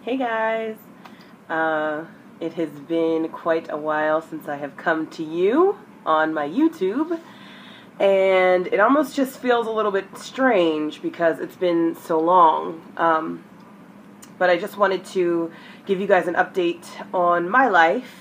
Hey guys, it has been quite a while since I have come to you on my YouTube, and it almost just feels a little bit strange because it's been so long, but I just wanted to give you guys an update on my life,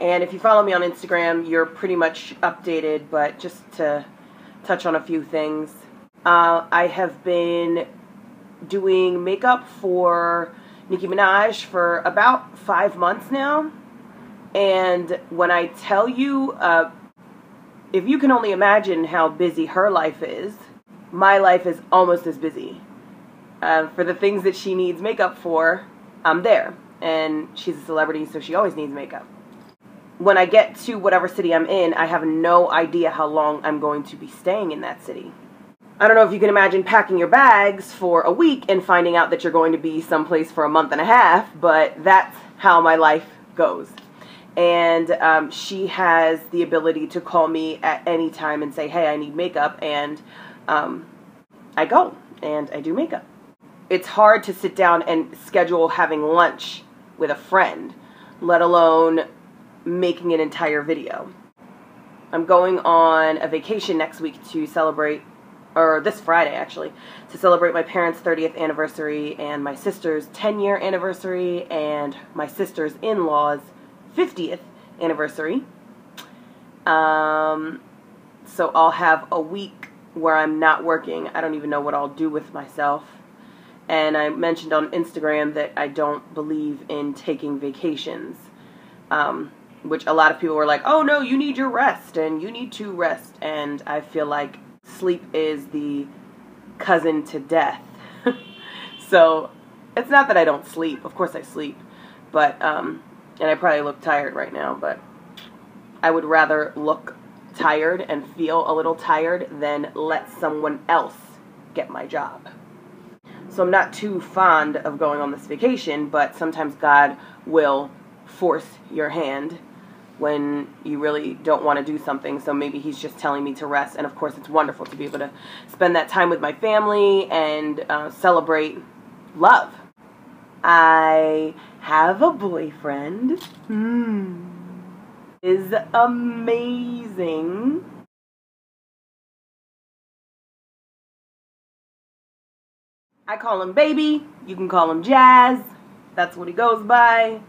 and if you follow me on Instagram, you're pretty much updated, but just to touch on a few things. I have been doing makeup for Nicki Minaj for about 5 months now, and when I tell you, if you can only imagine how busy her life is, my life is almost as busy. For the things that she needs makeup for, I'm there, and she's a celebrity, so she always needs makeup. When I get to whatever city I'm in, I have no idea how long I'm going to be staying in that city. I don't know if you can imagine packing your bags for a week and finding out that you're going to be someplace for a month and a half, but that's how my life goes. And she has the ability to call me at any time and say, hey, I need makeup, and I go and I do makeup. It's hard to sit down and schedule having lunch with a friend, let alone making an entire video. I'm going on a vacation next week to celebrate, or this Friday actually, to celebrate my parents' 30th anniversary and my sister's 10-year anniversary and my sister's in-laws' 50th anniversary. So I'll have a week where I'm not working. I don't even know what I'll do with myself. And I mentioned on Instagram that I don't believe in taking vacations, which a lot of people were like, oh no, you need your rest and you need to rest. And I feel like sleep is the cousin to death. So it's not that I don't sleep. Of course I sleep. But, and I probably look tired right now, but I would rather look tired and feel a little tired than let someone else get my job. So I'm not too fond of going on this vacation, but sometimes God will force your hand when you really don't want to do something. So maybe he's just telling me to rest. And of course it's wonderful to be able to spend that time with my family and celebrate love. I have a boyfriend. Is amazing. I call him baby. You can call him Jazz. That's what he goes by.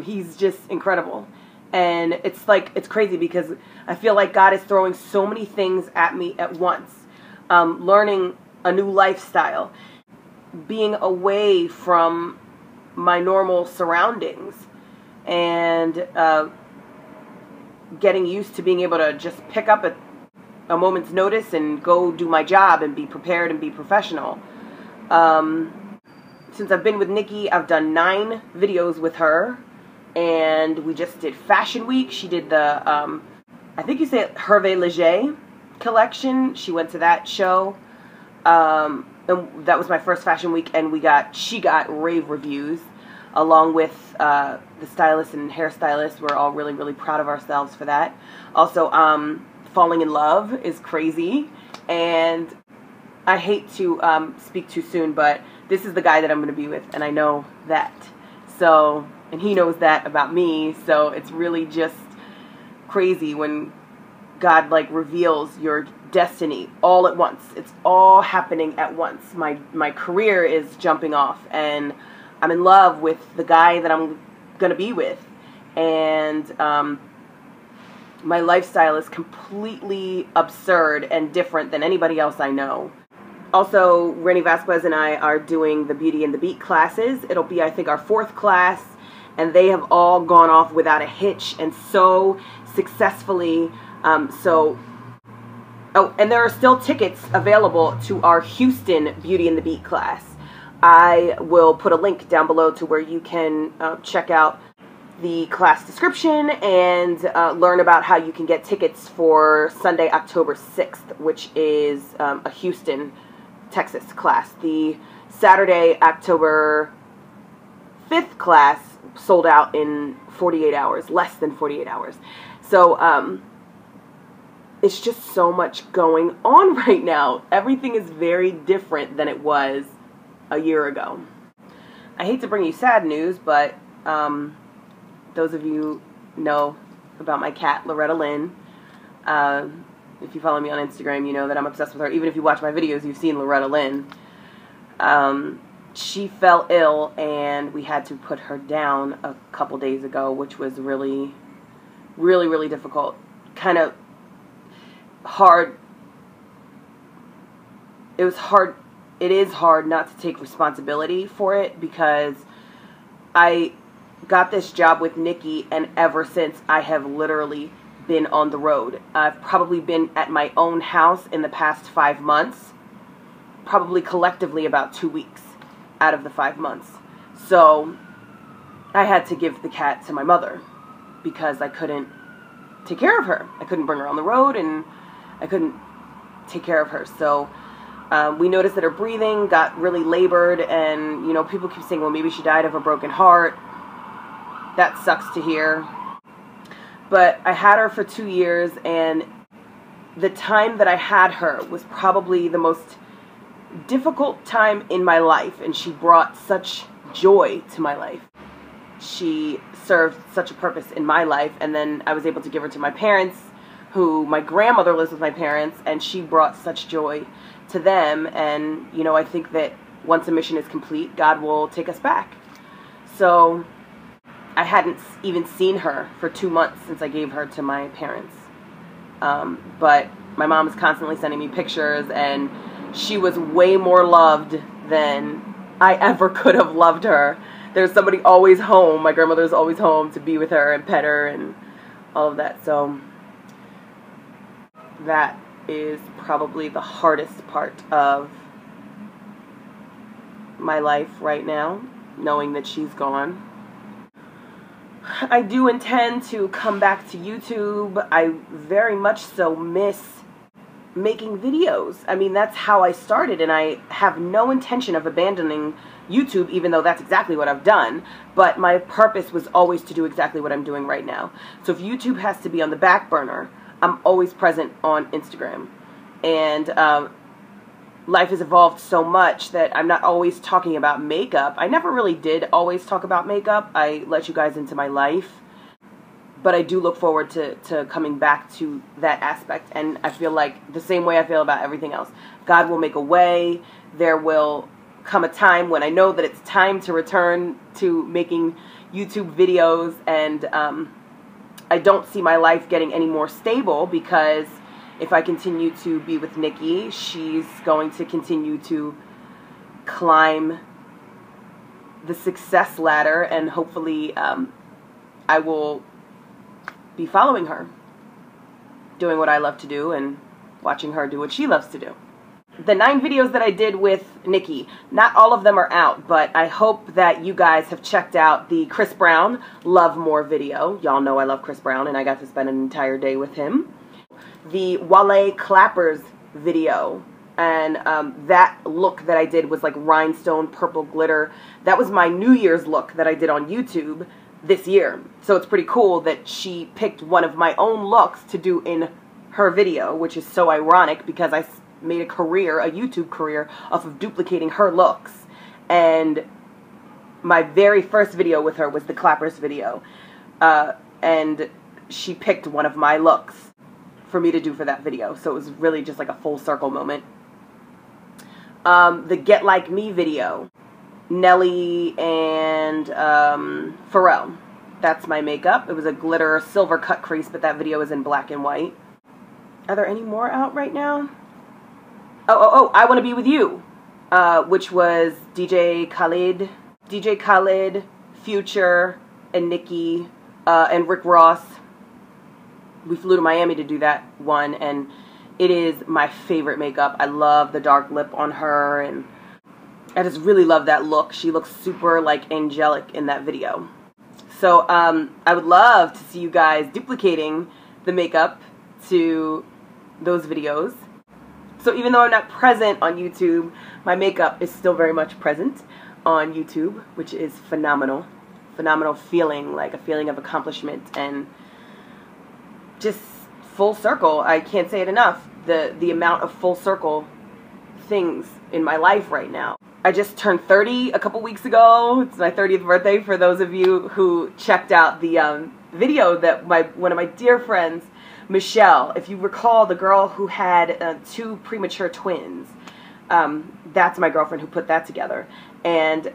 He's just incredible. And it's crazy because I feel like God is throwing so many things at me at once. Learning a new lifestyle, being away from my normal surroundings, and getting used to being able to just pick up at a moment's notice and go do my job and be prepared and be professional. Since I've been with Nicki, I've done 9 videos with her. And we just did Fashion Week. She did the, I think you say it, Hervé Leger collection. She went to that show. And that was my first Fashion Week, and she got rave reviews, along with the stylist and hairstylist. We're all really, really proud of ourselves for that. Also, falling in love is crazy. And I hate to speak too soon, but this is the guy that I'm going to be with, and I know that. So, and he knows that about me, so it's really just crazy when God reveals your destiny all at once. It's all happening at once. My career is jumping off, and I'm in love with the guy that I'm going to be with, and my lifestyle is completely absurd and different than anybody else I know. Also, Rennie Vasquez and I are doing the Beauty and the Beat classes. It'll be, I think, our 4th class, and they have all gone off without a hitch and so successfully. Oh, and there are still tickets available to our Houston Beauty and the Beat class. I will put a link down below to where you can check out the class description and learn about how you can get tickets for Sunday, October 6th, which is a Houston, Texas class. The Saturday, October 5th class sold out in 48 hours, less than 48 hours. So it's just so much going on right now. Everything is very different than it was a year ago. I hate to bring you sad news, but those of you know about my cat, Loretta Lynn. If you follow me on Instagram, you know that I'm obsessed with her. Even if you watch my videos, you've seen Loretta Lynn. She fell ill, and we had to put her down a couple days ago, which was really, really, really difficult. Kind of hard. It was hard. It is hard not to take responsibility for it, because I got this job with Nikki, and ever since I have literally been on the road. I've probably been at my own house in the past 5 months, probably collectively about 2 weeks out of the 5 months. So I had to give the cat to my mother because I couldn't take care of her. I couldn't bring her on the road, and I couldn't take care of her. So we noticed that her breathing got really labored, and, you know, people keep saying, well, maybe she died of a broken heart. That sucks to hear. But I had her for 2 years, and the time that I had her was probably the most difficult time in my life, and she brought such joy to my life. She served such a purpose in my life, and then I was able to give her to my parents, who, my grandmother lives with my parents, and she brought such joy to them. And, you know, I think that once a mission is complete, God will take us back. So I hadn't even seen her for 2 months since I gave her to my parents. But my mom is constantly sending me pictures, and she was way more loved than I ever could have loved her. There's somebody always home. My grandmother's always home to be with her and pet her and all of that. So that is probably the hardest part of my life right now, knowing that she's gone. I do intend to come back to YouTube. I very much so miss making videos. I mean, that's how I started, and I have no intention of abandoning YouTube, even though that's exactly what I've done. But my purpose was always to do exactly what I'm doing right now. So if YouTube has to be on the back burner, I'm always present on Instagram. And life has evolved so much that I'm not always talking about makeup. I never really did always talk about makeup. I let you guys into my life. But I do look forward to coming back to that aspect. And I feel like the same way I feel about everything else. God will make a way. There will come a time when I know that it's time to return to making YouTube videos. And I don't see my life getting any more stable, because if I continue to be with Nikki, she's going to continue to climb the success ladder, and hopefully I will be following her, doing what I love to do and watching her do what she loves to do. The 9 videos that I did with Nikki, not all of them are out, but I hope that you guys have checked out the Chris Brown Love More video. Y'all know I love Chris Brown, and I got to spend an entire day with him. The Wale Clappers video, and that look that I did was like rhinestone purple glitter. That was my New Year's look that I did on YouTube this year. So it's pretty cool that she picked one of my own looks to do in her video, which is so ironic because I made a career, a YouTube career, off of duplicating her looks. And my very first video with her was the Clappers video. And she picked one of my looks for me to do for that video. So it was really just like a full circle moment. The Get Like Me video, Nelly and Pharrell. That's my makeup. It was a glitter silver cut crease, but that video is in black and white. Are there any more out right now? Oh, I Want to Be With You, which was DJ Khaled, Future, and Nicki, and Rick Ross. We flew to Miami to do that one, and it is my favorite makeup. I love the dark lip on her, and I just really love that look. She looks super, like, angelic in that video. So, I would love to see you guys duplicating the makeup to those videos. So even though I'm not present on YouTube, my makeup is still very much present on YouTube, which is phenomenal. Phenomenal feeling, like a feeling of accomplishment, and just full circle. I can't say it enough. The amount of full circle things in my life right now. I just turned 30 a couple weeks ago. It's my 30th birthday for those of you who checked out the video that one of my dear friends, Michelle, if you recall, the girl who had 2 premature twins, that's my girlfriend who put that together. And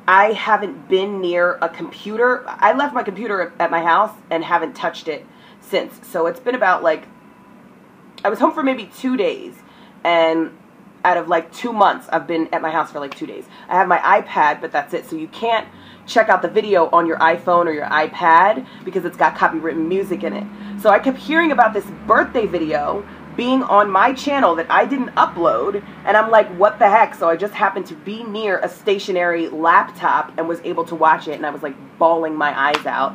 I haven't been near a computer. I left my computer at my house and haven't touched it since. So it's been about like, I was home for maybe 2 days, and out of like 2 months, I've been at my house for like 2 days. I have my iPad, but that's it. So you can't check out the video on your iPhone or your iPad because it's got copywritten music in it. So I kept hearing about this birthday video being on my channel that I didn't upload, and I'm like, what the heck? So I just happened to be near a stationary laptop and was able to watch it, and I was like bawling my eyes out.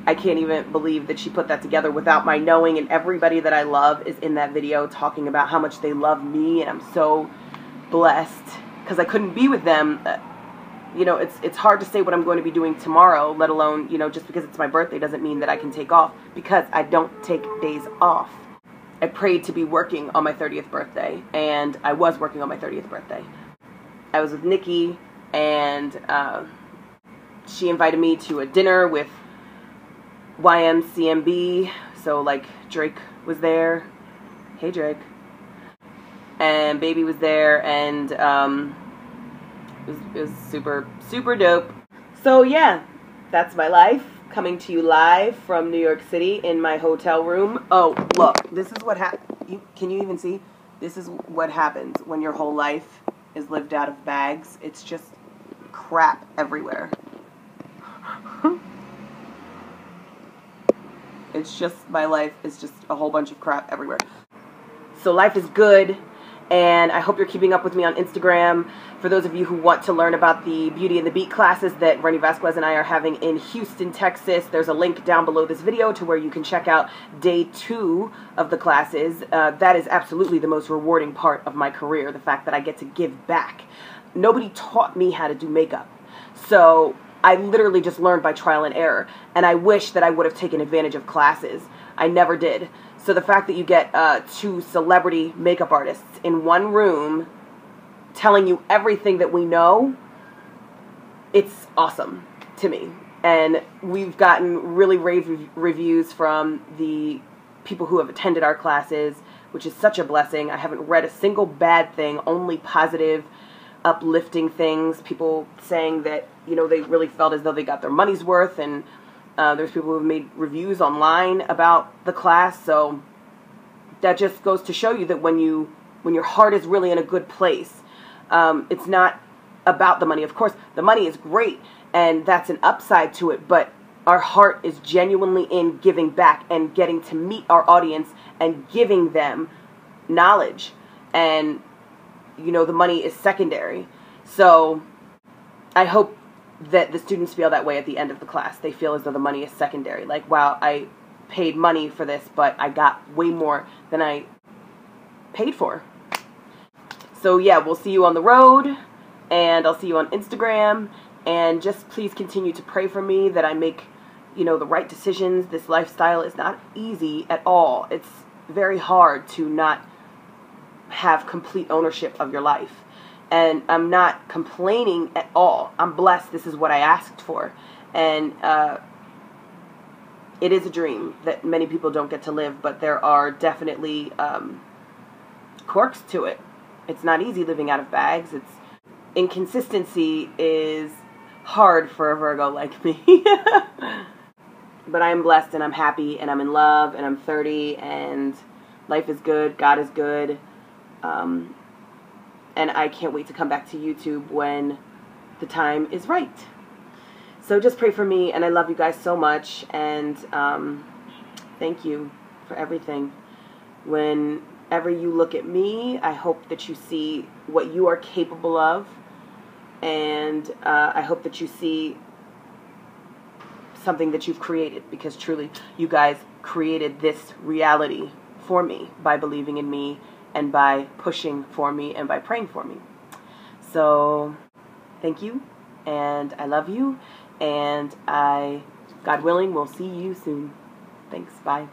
I can't even believe that she put that together without my knowing, and everybody that I love is in that video talking about how much they love me, and I'm so blessed because I couldn't be with them. You know, it's hard to say what I'm going to be doing tomorrow, let alone, you know, just because it's my birthday doesn't mean that I can take off, because I don't take days off. I prayed to be working on my 30th birthday, and I was working on my 30th birthday. I was with Nikki, and she invited me to a dinner with YMCMB, so like Drake was there. Hey Drake. And Baby was there, and it was super, super dope. So yeah, that's my life, coming to you live from New York City in my hotel room. Oh, look, this is what can you even see? This is what happens when your whole life is lived out of bags. It's just crap everywhere. It's just, my life is just a whole bunch of crap everywhere. So life is good, and I hope you're keeping up with me on Instagram. For those of you who want to learn about the Beauty and the Beat classes that Renny Vasquez and I are having in Houston, Texas, there's a link down below this video to where you can check out day 2 of the classes. That is absolutely the most rewarding part of my career, the fact that I get to give back. Nobody taught me how to do makeup, so I literally just learned by trial and error, and I wish that I would have taken advantage of classes. I never did. So the fact that you get 2 celebrity makeup artists in one room telling you everything that we know, it's awesome to me. And we've gotten really rave reviews from the people who have attended our classes, which is such a blessing. I haven't read a single bad thing, only positive, uplifting things. People saying that, you know, they really felt as though they got their money's worth, and there's people who have made reviews online about the class. So that just goes to show you that when your heart is really in a good place, it's not about the money. Of course, the money is great, and that's an upside to it, but our heart is genuinely in giving back and getting to meet our audience and giving them knowledge. And you know, the money is secondary. So I hope that the students feel that way at the end of the class. They feel as though the money is secondary. Like, wow, I paid money for this, but I got way more than I paid for. So yeah, we'll see you on the road, and I'll see you on Instagram, and just please continue to pray for me that I make, you know, the right decisions. This lifestyle is not easy at all. It's very hard to not have complete ownership of your life. And I'm not complaining at all. I'm blessed. This is what I asked for. And it is a dream that many people don't get to live, but there are definitely quirks to it. It's not easy living out of bags. Inconsistency is hard for a Virgo like me. But I am blessed, and I'm happy, and I'm in love, and I'm 30, and life is good. God is good. And I can't wait to come back to YouTube when the time is right. So just pray for me, and I love you guys so much, and thank you for everything. Whenever you look at me, I hope that you see what you are capable of, and I hope that you see something that you've created, because truly, you guys created this reality for me by believing in me, and by pushing for me, and by praying for me. So, thank you, and I love you, and God willing, we'll see you soon. Thanks, bye.